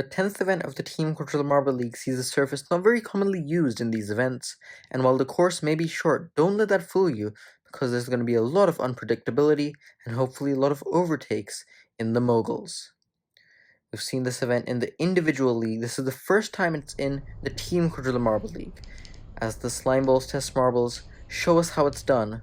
The 10th event of the Team Quadrilla Marble League sees a surface not very commonly used in these events, and while the course may be short, don't let that fool you, because there's going to be a lot of unpredictability and hopefully a lot of overtakes in the Moguls. We've seen this event in the individual league. This is the first time it's in the Team Quadrilla Marble League, as the slime balls test marbles show us how it's done.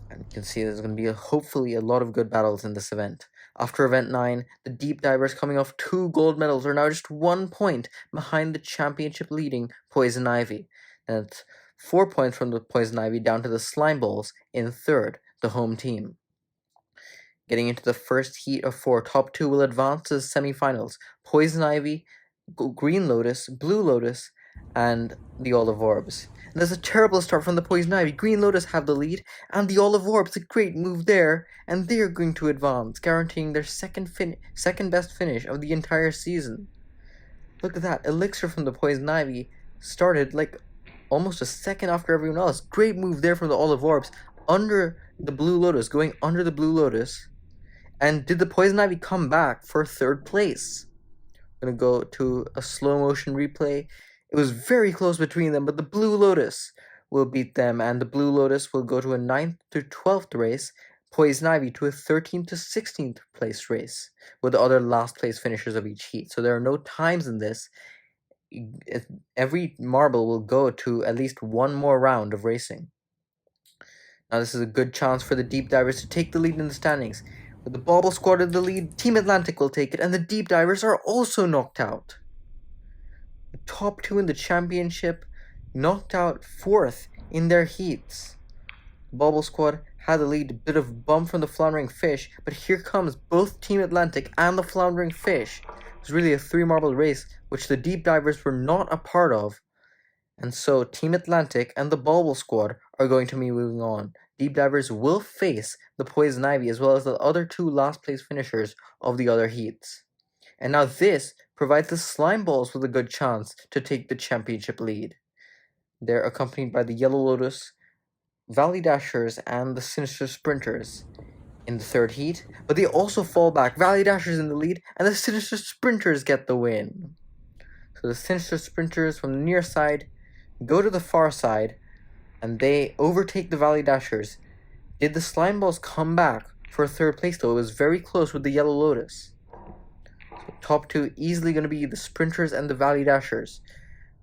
And you can see there's going to be hopefully a lot of good battles in this event. After event 9, the deep divers coming off 2 gold medals are now just 1 point behind the championship leading Poison Ivy. And it's 4 points from the Poison Ivy down to the slime balls in 3rd, the home team. Getting into the first heat of 4, top 2 will advance to the semifinals. Poison Ivy, Green Lotus, Blue Lotus, and the Olive Orbs. And there's a terrible start from the Poison Ivy. Green Lotus have the lead, and the Olive Orbs, a great move there, and they're going to advance, guaranteeing their second best finish of the entire season. Look at that, Elixir from the Poison Ivy started like almost a second after everyone else. Great move there from the Olive Orbs, under the Blue Lotus, going under the Blue Lotus. And did the Poison Ivy come back for 3rd place? I'm going to go to a slow motion replay. It was very close between them, but the Blue Lotus will beat them, and the Blue Lotus will go to a 9th to 12th race, Poison Ivy to a 13th to 16th place race, with the other last place finishers of each heat. So there are no times in this. Every marble will go to at least one more round of racing. Now this is a good chance for the deep divers to take the lead in the standings. With the Bauble squad in the lead, Team Atlantic will take it, and the deep divers are also knocked out. The top 2 in the championship knocked out 4th in their heats. The Bauble squad had the lead, a bit of bump from the Floundering Fish, but here comes both Team Atlantic and the Floundering Fish. It was really a 3 marble race, which the deep divers were not a part of. And so Team Atlantic and the Bauble squad are going to be moving on. Deep divers will face the Poison Ivy as well as the other 2 last place finishers of the other heats. And now this provides the slime balls with a good chance to take the championship lead. They're accompanied by the Yellow Lotus, Valley Dashers, and the Sinister Sprinters in the 3rd heat, but they also fall back. Valley Dashers in the lead, and the Sinister Sprinters get the win. So the Sinister Sprinters from the near side go to the far side, and they overtake the Valley Dashers. Did the slime balls come back for 3rd place though? It was very close with the Yellow Lotus. So top 2 easily going to be the Sprinters and the Valley Dashers.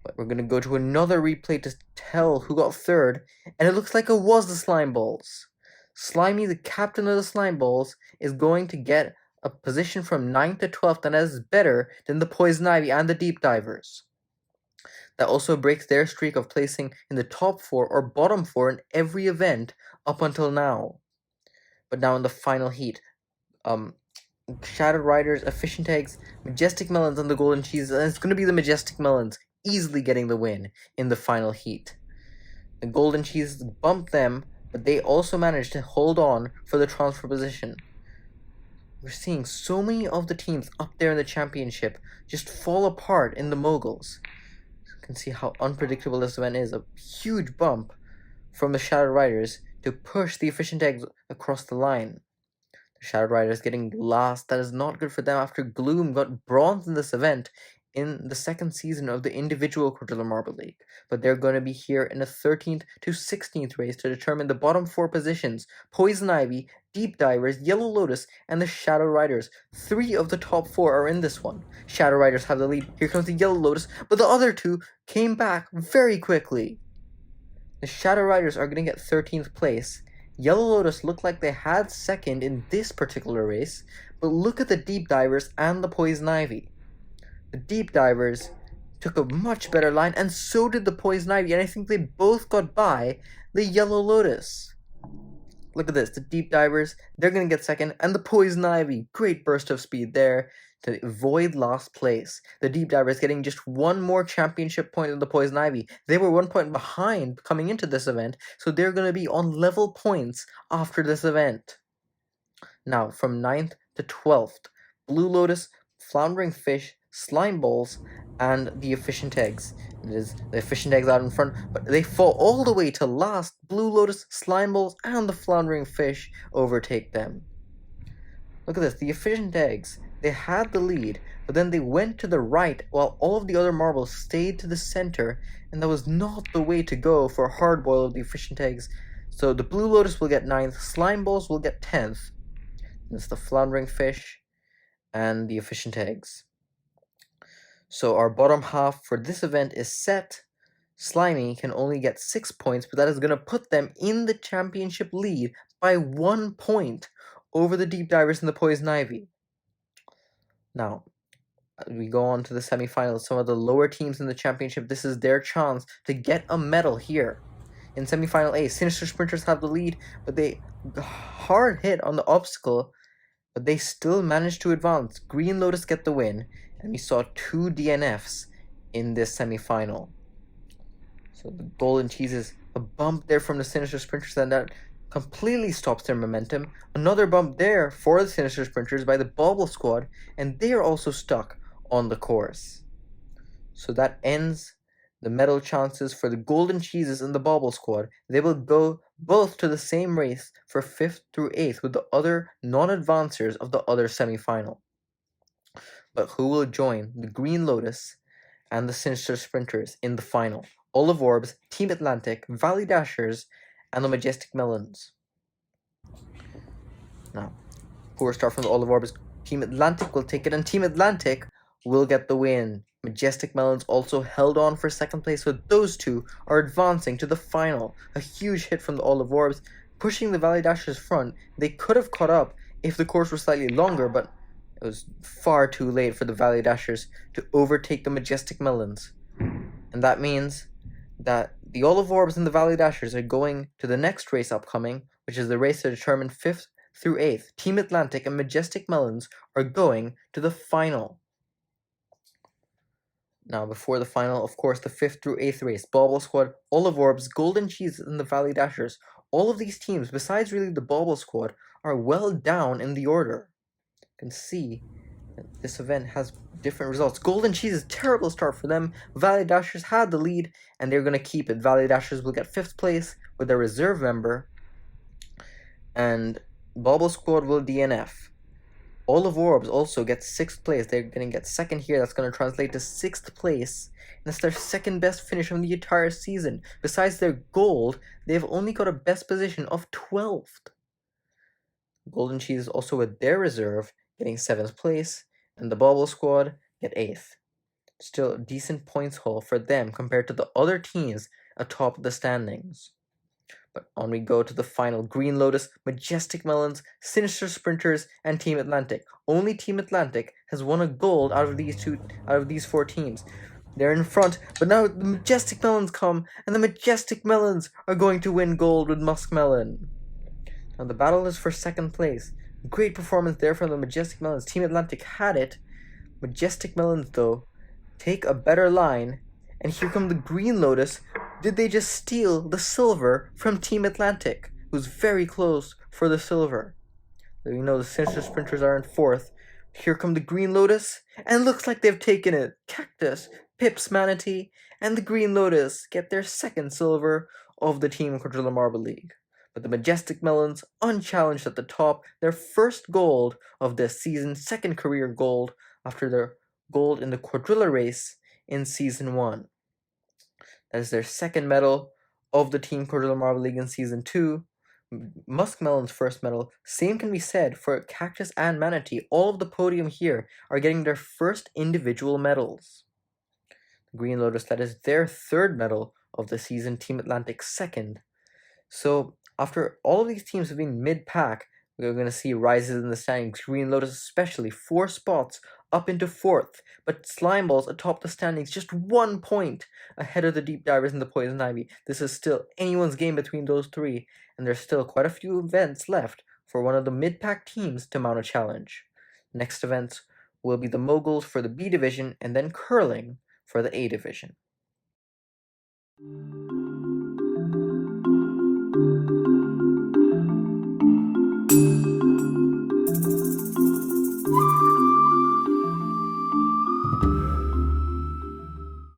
But we're going to go to another replay to tell who got 3rd, and it looks like it was the slime balls. Slimy, the captain of the slime balls, is going to get a position from 9th to 12th, and that is better than the Poison Ivy and the deep divers. That also breaks their streak of placing in the top 4 or bottom 4 in every event up until now. But now in the final heat, Shattered Riders, Efficient Eggs, Majestic Melons, and the Golden Cheeses, and it's going to be the Majestic Melons easily getting the win in the final heat. The Golden Cheeses bumped them, but they also managed to hold on for the transfer position. We're seeing so many of the teams up there in the championship just fall apart in the Moguls. You can see how unpredictable this event is. A huge bump from the Shattered Riders to push the Efficient Eggs across the line. The Shattered Riders getting last. That is not good for them after Gloom got bronze in this event in the 2nd season of the individual Quadrilla Marble League. But they're going to be here in a 13th to 16th race to determine the bottom 4 positions. Poison Ivy, Deep Divers, Yellow Lotus, and the Shadow Riders. 3 of the top 4 are in this one. Shadow Riders have the lead. Here comes the Yellow Lotus, but the other 2 came back very quickly. The Shadow Riders are going to get 13th place. Yellow Lotus looked like they had 2nd in this particular race, but look at the Deep Divers and the Poison Ivy. The Deep Divers took a much better line, and so did the Poison Ivy, and I think they both got by the Yellow Lotus. Look at this, the Deep Divers, they're going to get 2nd, and the Poison Ivy, great burst of speed there to avoid last place. The Deep Divers getting just 1 more championship point than the Poison Ivy. They were 1 point behind coming into this event, so they're going to be on level points after this event. Now, from 9th to 12th, Blue Lotus, Floundering Fish, Slime Balls, and the Efficient Eggs. It is the Efficient Eggs out in front, but they fall all the way to last. Blue Lotus, Slime Balls, and the Floundering Fish overtake them. Look at this, the Efficient Eggs. they had the lead, but then they went to the right while all of the other marbles stayed to the center, and that was not the way to go for a hard boil of the efficient eggs. So the Blue Lotus will get 9th, Slime Balls will get 10th. It's the floundering fish and the efficient eggs. So our bottom half for this event is set. Slimy can only get 6 points, but that is going to put them in the championship lead by 1 point over the Deep Divers and the Poison Ivy. Now, we go on to the semifinals. Some of the lower teams in the championship, this is their chance to get a medal here. In semifinal A, Sinister Sprinters have the lead, but they hard hit on the obstacle, but they still managed to advance. Green Lotus get the win, and we saw 2 DNFs in this semifinal. So the Golden Cheeses, a bump there from the Sinister Sprinters, and that completely stops their momentum. Another bump there for the Sinister Sprinters by the Bauble squad, and they are also stuck on the course. So that ends the medal chances for the Golden Cheeses and the Bauble squad. They will go both to the same race for 5th through 8th with the other non-advancers of the other semi-final. But who will join the Green Lotus and the Sinister Sprinters in the final? Olive Orbs, Team Atlantic, Valley Dashers, and the Majestic Melons. Now, poor start from the Olive Orbs. Team Atlantic will take it, and Team Atlantic will get the win. Majestic Melons also held on for 2nd place, so those two are advancing to the final. A huge hit from the Olive Orbs, pushing the Valley Dashers front. They could have caught up if the course was slightly longer, but it was far too late for the Valley Dashers to overtake the Majestic Melons. And that means that the Olive Orbs and the Valley Dashers are going to the next race upcoming, which is the race to determine 5th through 8th. Team Atlantic and Majestic Melons are going to the final. Now, before the final, of course, the 5th through 8th race, Bauble Squad, Olive Orbs, Golden Cheese, and the Valley Dashers. All of these teams, besides really the Bauble Squad, are well down in the order. You can see that this event has different results. Golden Cheese is a terrible start for them. Valley Dashers had the lead, and they're going to keep it. Valley Dashers will get 5th place with their reserve member, and Bauble Squad will DNF. Olive Orbs also gets 6th place. They're going to get 2nd here. That's going to translate to 6th place. And that's their 2nd best finish from the entire season. Besides their gold, they've only got a best position of 12th. Golden Cheese is also with their reserve, getting 7th place. And the Bauble Squad get 8th. Still a decent points haul for them compared to the other teams atop the standings. But on we go to the final. Green Lotus, Majestic Melons, Sinister Sprinters, and Team Atlantic. Only Team Atlantic has won a gold out of these 4 teams. They're in front, but now the Majestic Melons come, and the Majestic Melons are going to win gold with Muskmelon. Now the battle is for 2nd place. Great performance there from the Majestic Melons. Team Atlantic had it. Majestic Melons, though, take a better line, and here come the Green Lotus. Did they just steal the silver from Team Atlantic, who's very close for the silver? You know the Sinister Sprinters are in 4th. Here come the Green Lotus, and it looks like they've taken it. Cactus, Pips Manatee, and the Green Lotus get their 2nd silver of the Team Quadrilla Marble League. But the Majestic Melons, unchallenged at the top, their 1st gold of this season, 2nd career gold after their gold in the Quadrilla race in Season 1. That is their 2nd medal of the Team Quadrilla Marble League in Season 2. Muskmelon's 1st medal. Same can be said for Cactus and Manatee. All of the podium here are getting their 1st individual medals. Green Lotus, that is their 3rd medal of the season. Team Atlantic 2nd. So after all of these teams have been mid-pack, we're going to see rises in the standings. Green Lotus especially, 4 spots up into 4th, but Slime Balls atop the standings, just 1 point ahead of the Deep Divers and the Poison Ivy. This is still anyone's game between those 3, and there's still quite a few events left for one of the mid-pack teams to mount a challenge. Next events will be the Moguls for the B Division, and then Curling for the A Division.